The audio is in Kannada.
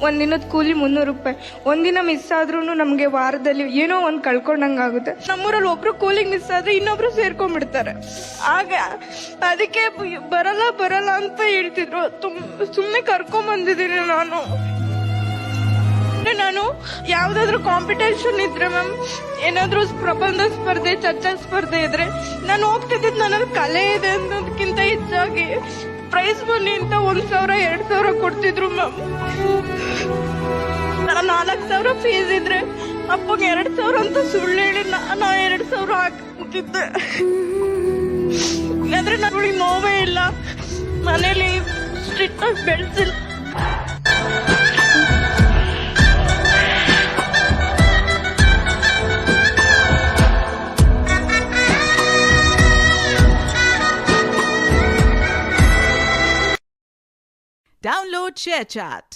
ಒಂದಿನದ ಕೂಲಿ 300 ರೂಪಾಯಿ. ಒಂದಿನ ಮಿಸ್ ಆದ್ರೂ ನಮ್ಗೆ ವಾರದಲ್ಲಿ ಏನೋ ಒಂದ್ ಕಳ್ಕೊಂಡಂಗಾಗುತ್ತೆ. ನಮ್ಮೂರಲ್ಲಿ ಒಬ್ರು ಕೂಲಿಗೆ ಮಿಸ್ ಆದ್ರೆ ಇನ್ನೊಬ್ರು ಸೇರ್ಕೊಂಡ್ಬಿಡ್ತಾರೆ. ಆಗ ಅದಕ್ಕೆ ಬರಲ್ಲ ಅಂತ ಹೇಳ್ತಿದ್ರು. ಸುಮ್ನೆ ಕರ್ಕೊಂಡ್ ಬಂದಿದ್ದೀನಿ ನಾನು ಯಾವ್ದಾದ್ರು ಕಾಂಪಿಟೇಷನ್ ಇದ್ರೆ ಮ್ಯಾಮ್, ಏನಾದ್ರು ಪ್ರಬಂಧ ಸ್ಪರ್ಧೆ, ಚರ್ಚಾ ಸ್ಪರ್ಧೆ ಇದ್ರೆ ನಾನು ಹೋಗ್ತಿದ್ದಿದ್ದು ನನ್ನಲ್ಲಿ ಕಲೆ ಇದೆ ಅನ್ನೋದಕ್ಕಿಂತ ಹೆಚ್ಚಾಗಿ ಪ್ರೈಸ್ ಮನಿ ಅಂತ 1,000 2,000 ಕೊಡ್ತಿದ್ರು ಮ್ಯಾಮ್. 4,000 ಫೀಸ್ ಇದ್ರೆ ಅಪ್ಪಗೆ 2,000 ಅಂತ ಸುಳ್ಳು ಹೇಳಿ ನಾನು 2,000 ಹಾಕ್ತಿದ್ದೆ. ಆದ್ರೆ ನನಗೆ ನೋವೇ ಇಲ್ಲ, ಮನೇಲಿ ಸ್ಟ್ರಿಕ್ಟ್ ಆಗಿ ಬೆಳೆಸಿಲ್ಲ. Download ShareChat.